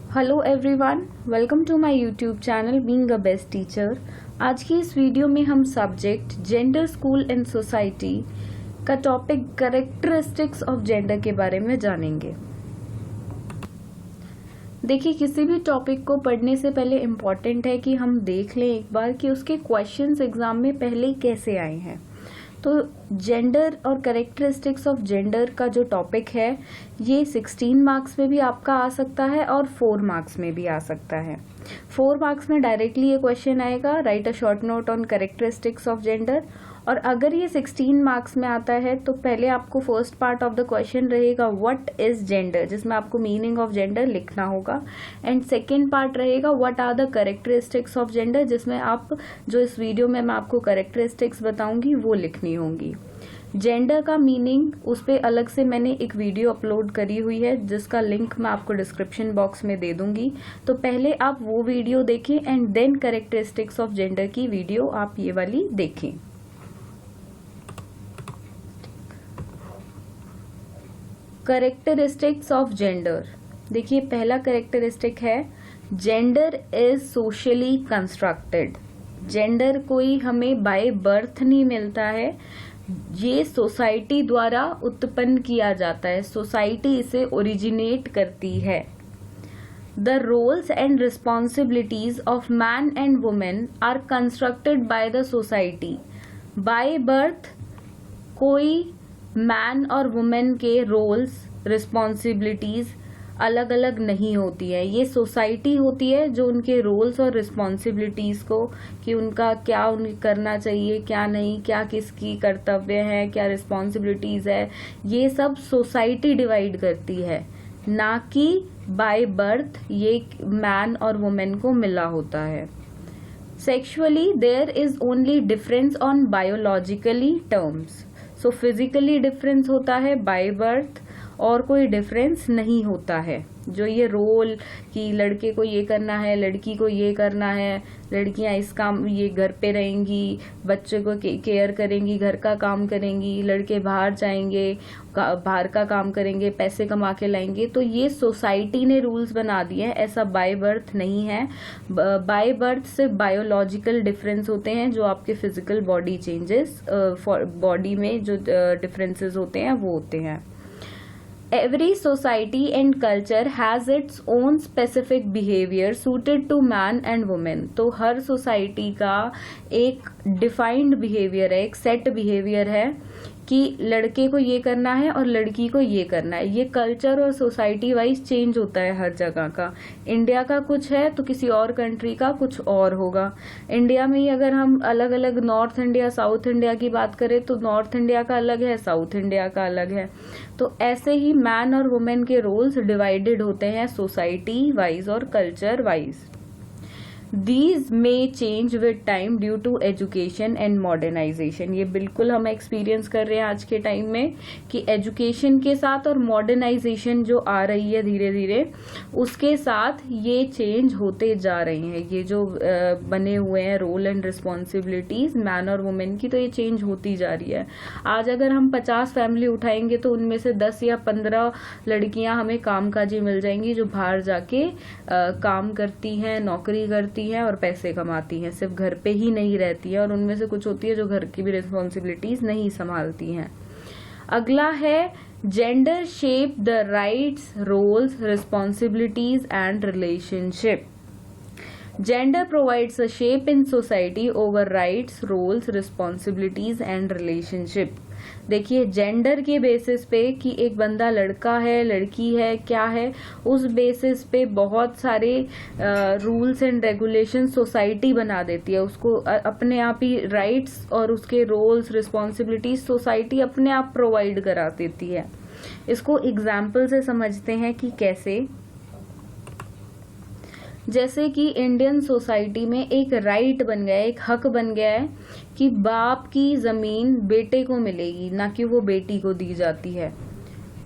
Hello everyone, welcome to my YouTube channel being a best teacher. आज की इस video में हम subject gender school and society का टॉपिक कैरेक्टरिस्टिक्स ऑफ जेंडर के बारे में जानेंगे। देखिए, किसी भी टॉपिक को पढ़ने से पहले इम्पॉर्टेंट है कि हम देख लें एक बार कि उसके क्वेश्चंस एग्जाम में पहले ही कैसे आए हैं। तो जेंडर और कैरेक्टरिस्टिक्स ऑफ जेंडर का जो टॉपिक है ये 16 मार्क्स में भी आपका आ सकता है और 4 मार्क्स में भी आ सकता है। 4 मार्क्स में डायरेक्टली ये क्वेश्चन आएगा, right a short note on characteristics of gender. और अगर ये 16 मार्क्स में आता है तो पहले आपको first part of the question रहेगा व्हाट इज जेंडर, जिसमें आपको मीनिंग ऑफ जेंडर लिखना होगा। एंड सेकेंड पार्ट रहेगा what are the characteristics of gender, जिसमें आप जो इस वीडियो में मैं आपको कैरेक्टरिस्टिक्स बताऊंगी वो लिखनी होंगी। जेंडर का मीनिंग उस पर अलग से मैंने एक वीडियो अपलोड करी हुई है जिसका लिंक मैं आपको डिस्क्रिप्शन बॉक्स में दे दूंगी। तो पहले आप वो वीडियो देखें and then characteristics of gender की वीडियो आप ये वाली देखें। कैरेक्टरिस्टिक्स ऑफ जेंडर, देखिए पहला कैरेक्टरिस्टिक है gender is socially constructed. Gender कोई हमें बाय बर्थ नहीं मिलता है, ये सोसाइटी द्वारा उत्पन्न किया जाता है, सोसाइटी इसे ओरिजिनेट करती है। The roles and responsibilities of man and women are constructed by the society. By birth कोई मैन और वुमेन के रोल्स रिस्पॉन्सिबिलिटीज अलग अलग नहीं होती है, ये सोसाइटी होती है जो उनके रोल्स और रिस्पॉन्सिबिलिटीज को कि उनका क्या करना चाहिए क्या नहीं, क्या किसकी कर्तव्य है, क्या रिस्पॉन्सिबिलिटीज है, ये सब सोसाइटी डिवाइड करती है, ना कि बाय बर्थ ये मैन और वुमेन को मिला होता है। Sexually there is only difference on biologically terms. So physically difference होता है बाय बर्थ और कोई डिफरेंस नहीं होता है। जो ये रोल कि लड़के को ये करना है, लड़की को ये करना है, लड़कियां इस काम ये घर पे रहेंगी, बच्चे को केयर करेंगी, घर का काम करेंगी, लड़के बाहर जाएंगे, बाहर का काम करेंगे, पैसे कमा के लाएंगे, तो ये सोसाइटी ने रूल्स बना दिए हैं, ऐसा बाय बर्थ नहीं है। बाय बर्थ से बायोलॉजिकल डिफरेंस होते हैं, जो आपके फिजिकल बॉडी चेंजेस बॉडी में जो डिफरेंसेस होते हैं वो होते हैं। Every society and culture has its own specific behavior suited to man and woman। तो हर सोसाइटी का एक डिफाइंड बिहेवियर है, एक सेट बिहेवियर है कि लड़के को ये करना है और लड़की को ये करना है। ये कल्चर और सोसाइटी वाइज चेंज होता है हर जगह का। इंडिया का कुछ है तो किसी और कंट्री का कुछ और होगा। इंडिया में ही अगर हम अलग अलग नॉर्थ इंडिया साउथ इंडिया की बात करें तो नॉर्थ इंडिया का अलग है, साउथ इंडिया का अलग है। तो ऐसे ही मैन और वुमेन के रोल्स डिवाइडेड होते हैं सोसाइटी वाइज और culture wise. These may change with time due to education and modernization। ये बिल्कुल हम एक्सपीरियंस कर रहे हैं आज के टाइम में कि एजुकेशन के साथ और मॉडर्नाइजेशन जो आ रही है धीरे धीरे, उसके साथ ये चेंज होते जा रहे हैं। ये जो बने हुए हैं रोल एंड रिस्पॉन्सिबिलिटीज मैन और वुमेन की, तो ये चेंज होती जा रही है। आज अगर हम 50 फैमिली उठाएंगे तो उनमें से 10 या 15 लड़कियां हमें कामकाजी मिल जाएंगी जो बाहर जाके काम करती हैं, नौकरी करती हैं और पैसे कमाती हैं, सिर्फ घर पे ही नहीं रहती है। और उनमें से कुछ होती है जो घर की भी रिस्पॉन्सिबिलिटीज नहीं संभालती हैं। अगला है gender shape the rights, roles, responsibilities and relationship. Gender provides a shape in society over rights, roles, responsibilities and relationship। देखिए, जेंडर के बेसिस पे कि एक बंदा लड़का है लड़की है क्या है, उस बेसिस पे बहुत सारे रूल्स एंड रेगुलेशन सोसाइटी बना देती है। उसको अपने आप ही राइट्स और उसके रोल्स रिस्पॉन्सिबिलिटीज सोसाइटी अपने आप प्रोवाइड करा देती है। इसको एग्जाम्पल से समझते हैं कि कैसे। जैसे कि इंडियन सोसाइटी में एक राइट बन गया है, एक हक बन गया है कि बाप की जमीन बेटे को मिलेगी, ना कि वो बेटी को दी जाती है।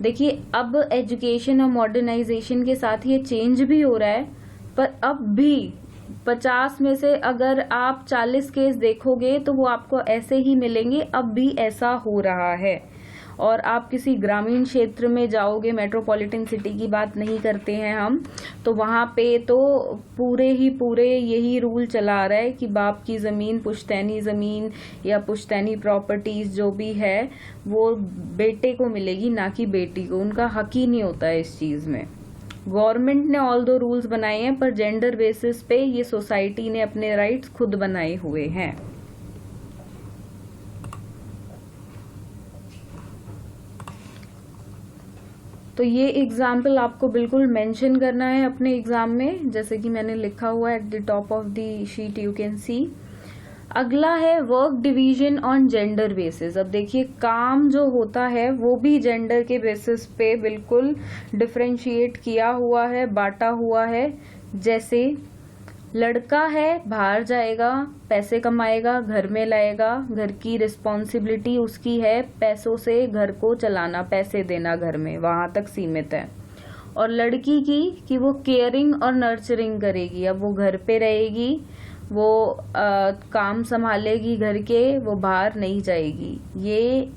देखिए, अब एजुकेशन और मॉडर्नाइजेशन के साथ ये चेंज भी हो रहा है, पर अब भी 50 में से अगर आप 40 केस देखोगे तो वो आपको ऐसे ही मिलेंगे। अब भी ऐसा हो रहा है और आप किसी ग्रामीण क्षेत्र में जाओगे, मेट्रोपॉलिटन सिटी की बात नहीं करते हैं हम, तो वहाँ पे तो पूरे यही रूल चला रहा है कि बाप की ज़मीन, पुश्तैनी ज़मीन या पुश्तैनी प्रॉपर्टीज जो भी है वो बेटे को मिलेगी, ना कि बेटी को। उनका हक ही नहीं होता है इस चीज़ में। गवर्नमेंट ने ऑल दो रूल्स बनाए हैं, पर जेंडर बेसिस पे ये सोसाइटी ने अपने राइट्स खुद बनाए हुए हैं। तो ये एग्जाम्पल आपको बिल्कुल मेंशन करना है अपने एग्जाम में, जैसे कि मैंने लिखा हुआ है at the top of the sheet, you can see. अगला है work division on gender basis. अब देखिए काम जो होता है वो भी जेंडर के बेसिस पे बिल्कुल डिफरेंशिएट किया हुआ है, बांटा हुआ है। जैसे लड़का है बाहर जाएगा, पैसे कमाएगा, घर में लाएगा, घर की रिस्पॉन्सिबिलिटी उसकी है पैसों से घर को चलाना, पैसे देना घर में, वहां तक सीमित है। और लड़की की कि वो केयरिंग और नर्चरिंग करेगी। अब वो घर पे रहेगी, वो काम संभालेगी घर के, वो बाहर नहीं जाएगी। ये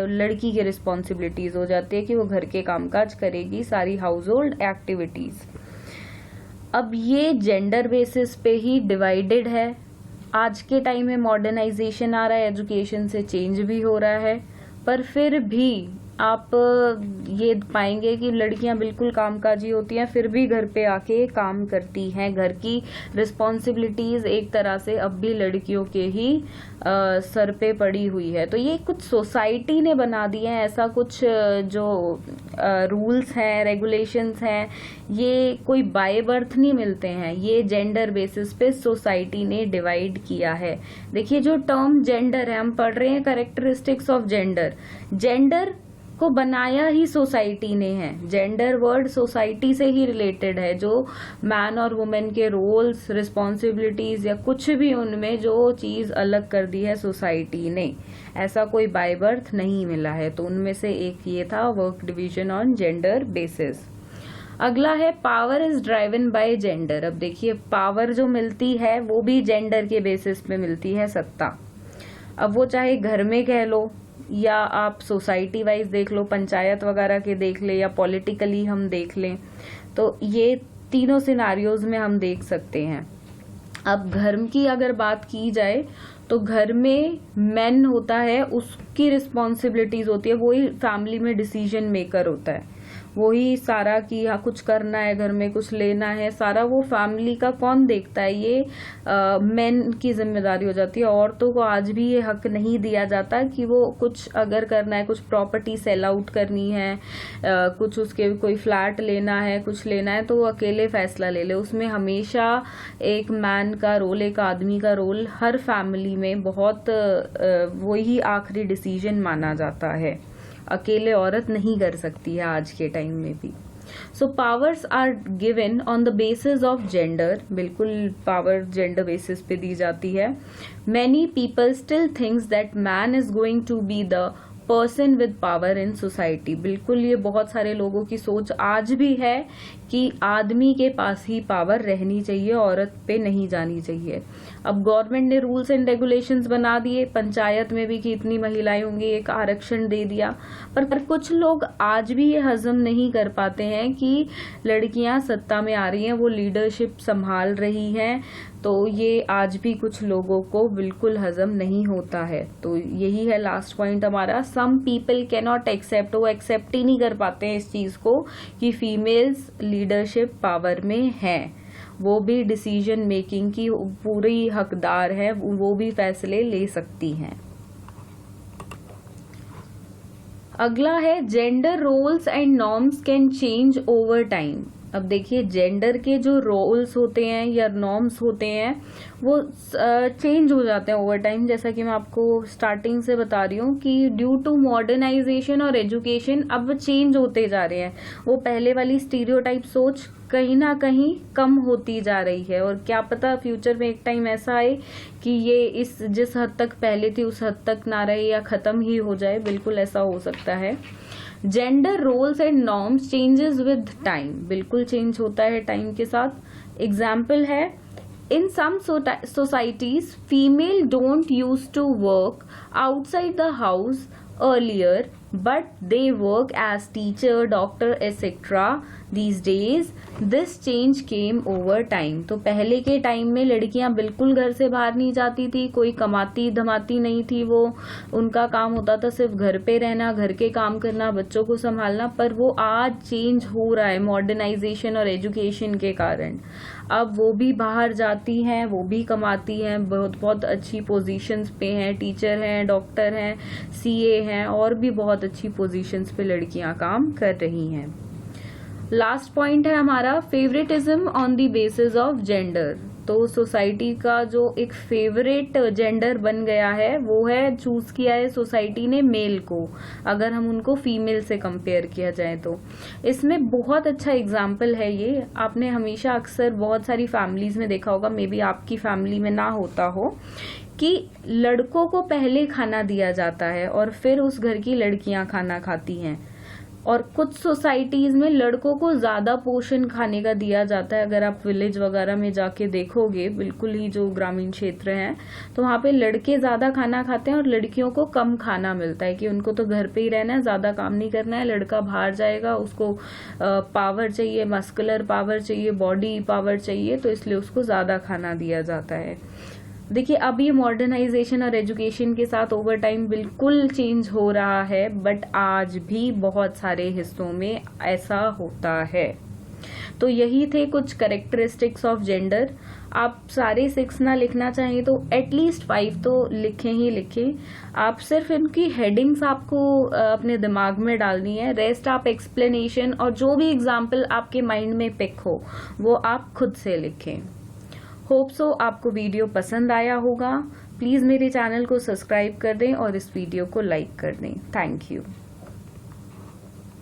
लड़की की रिस्पॉन्सिबिलिटीज हो जाती है कि वो घर के कामकाज करेगी, सारी हाउस होल्ड एक्टिविटीज। अब ये जेंडर बेसिस पे ही डिवाइडेड है। आज के टाइम में मॉडर्नाइजेशन आ रहा है, एजुकेशन से चेंज भी हो रहा है, पर फिर भी आप ये पाएंगे कि लड़कियां बिल्कुल कामकाजी होती हैं, फिर भी घर पे आके काम करती हैं। घर की रिस्पॉन्सिबिलिटीज एक तरह से अब भी लड़कियों के ही सर पे पड़ी हुई है। तो ये कुछ सोसाइटी ने बना दिए हैं, ऐसा कुछ जो रूल्स हैं, रेगुलेशंस हैं, ये कोई बाय बर्थ नहीं मिलते हैं, ये जेंडर बेसिस पे सोसाइटी ने डिवाइड किया है। देखिए जो टर्म जेंडर है, हम पढ़ रहे हैं कैरेक्टरिस्टिक्स ऑफ जेंडर, जेंडर को बनाया ही सोसाइटी ने है। जेंडर वर्ड सोसाइटी से ही रिलेटेड है, जो मैन और वुमेन के रोल्स, रिस्पॉन्सिबिलिटीज या कुछ भी उनमें जो चीज अलग कर दी है सोसाइटी ने, ऐसा कोई बाय बर्थ नहीं मिला है। तो उनमें से एक ये था work division on gender basis. अगला है power is driven by gender. अब देखिए पावर जो मिलती है वो भी जेंडर के बेसिस पे मिलती है, सत्ता। अब वो चाहे घर में कह लो या आप सोसाइटी वाइज देख लो, पंचायत वगैरह के देख ले, या पॉलिटिकली हम देख लें, तो ये तीनों सिनारियोज में हम देख सकते हैं। अब घर की अगर बात की जाए तो घर में मैन होता है, उसकी रिस्पॉन्सिबिलिटीज होती है, वही फैमिली में डिसीजन मेकर होता है, वही सारा कि हाँ कुछ करना है घर में, कुछ लेना है, सारा वो फैमिली का कौन देखता है, ये मेन की जिम्मेदारी हो जाती है। औरतों को आज भी ये हक नहीं दिया जाता कि वो कुछ अगर करना है, कुछ प्रॉपर्टी सेल आउट करनी है, कुछ उसके कोई फ्लैट लेना है, कुछ लेना है, तो वो अकेले फैसला ले ले। उसमें हमेशा एक मैन का रोल, एक आदमी का रोल हर फैमिली में बहुत वही आखिरी डिसीजन माना जाता है। अकेले औरत नहीं कर सकती है आज के टाइम में भी। So powers are given on the basis of gender, बिल्कुल पावर जेंडर बेसिस पे दी जाती है। Many people still thinks that man is going to be the person with power in society. बिल्कुल ये बहुत सारे लोगों की सोच आज भी है कि आदमी के पास ही पावर रहनी चाहिए, औरत पे नहीं जानी चाहिए। अब गवर्नमेंट ने रूल्स एंड रेगुलेशंस बना दिए, पंचायत में भी कि इतनी महिलाएं होंगी, एक आरक्षण दे दिया, पर कुछ लोग आज भी ये हजम नहीं कर पाते हैं कि लड़कियां सत्ता में आ रही हैं, वो लीडरशिप संभाल रही हैं। तो ये आज भी कुछ लोगों को बिल्कुल हजम नहीं होता है। तो यही है लास्ट पॉइंट हमारा, some people can not accept, वो एक्सेप्ट ही नहीं कर पाते हैं इस चीज को कि फीमेल्स लीडरशिप पावर में हैं, वो भी डिसीजन मेकिंग की पूरी हकदार है, वो भी फैसले ले सकती हैं। अगला है gender roles and norms can change over time. अब देखिए जेंडर के जो रोल्स होते हैं या नॉर्म्स होते हैं वो चेंज हो जाते हैं ओवर टाइम। जैसा कि मैं आपको स्टार्टिंग से बता रही हूँ कि ड्यू टू मॉडर्नाइजेशन और एजुकेशन अब चेंज होते जा रहे हैं। वो पहले वाली स्टीरियोटाइप सोच कहीं ना कहीं कम होती जा रही है, और क्या पता फ्यूचर में एक टाइम ऐसा आए कि ये इस जिस हद तक पहले थी उस हद तक ना रहे या खत्म ही हो जाए, बिल्कुल ऐसा हो सकता है। Gender roles and norms changes with time, बिल्कुल चेंज होता है टाइम के साथ। एग्जाम्पल है, in some societies female don't use to work outside the house earlier but they work as teacher, doctor, etc. These days this change came over time. तो पहले के time में लड़कियां बिल्कुल घर से बाहर नहीं जाती थी, कोई कमाती धमाती नहीं थी, वो उनका काम होता था सिर्फ घर पे रहना, घर के काम करना, बच्चों को संभालना। पर वो आज चेंज हो रहा है मॉडर्नाइजेशन और एजुकेशन के कारण। अब वो भी बाहर जाती हैं, वो भी कमाती हैं, बहुत बहुत अच्छी पोजीशंस पे हैं, टीचर हैं, डॉक्टर हैं, सीए हैं, और भी बहुत अच्छी पोजीशंस पे लड़कियां काम कर रही हैं। लास्ट पॉइंट है हमारा favouritism on the basis of gender. तो सोसाइटी का जो एक फेवरेट जेंडर बन गया है वो है, चूज किया है सोसाइटी ने मेल को, अगर हम उनको फीमेल से कंपेयर किया जाए तो। इसमें बहुत अच्छा एग्जाम्पल है ये, आपने हमेशा अक्सर बहुत सारी फैमिलीज में देखा होगा, मे बी आपकी फैमिली में ना होता हो, कि लड़कों को पहले खाना दिया जाता है और फिर उस घर की लड़कियां खाना खाती हैं। और कुछ सोसाइटीज में लड़कों को ज्यादा पोषण खाने का दिया जाता है। अगर आप विलेज वगैरह में जाके देखोगे, बिल्कुल ही जो ग्रामीण क्षेत्र हैं, तो वहां पे लड़के ज्यादा खाना खाते हैं और लड़कियों को कम खाना मिलता है कि उनको तो घर पे ही रहना है, ज्यादा काम नहीं करना है। लड़का बाहर जाएगा, उसको पावर चाहिए, मस्कुलर पावर चाहिए, बॉडी पावर चाहिए, तो इसलिए उसको ज्यादा खाना दिया जाता है। देखिए अब ये मॉडर्नाइजेशन और एजुकेशन के साथ ओवर टाइम बिल्कुल चेंज हो रहा है, बट आज भी बहुत सारे हिस्सों में ऐसा होता है। तो यही थे कुछ कैरेक्टरिस्टिक्स ऑफ जेंडर। आप सारे 6 ना लिखना चाहें तो एटलीस्ट 5 तो लिखें ही लिखें। आप सिर्फ इनकी हेडिंग्स आपको अपने दिमाग में डालनी है, रेस्ट आप एक्सप्लेनेशन और जो भी एग्जाम्पल आपके माइंड में पिक हो वो आप खुद से लिखें। होप सो आपको वीडियो पसंद आया होगा। प्लीज़ मेरे चैनल को सब्सक्राइब कर दें और इस वीडियो को लाइक कर दें। Thank you.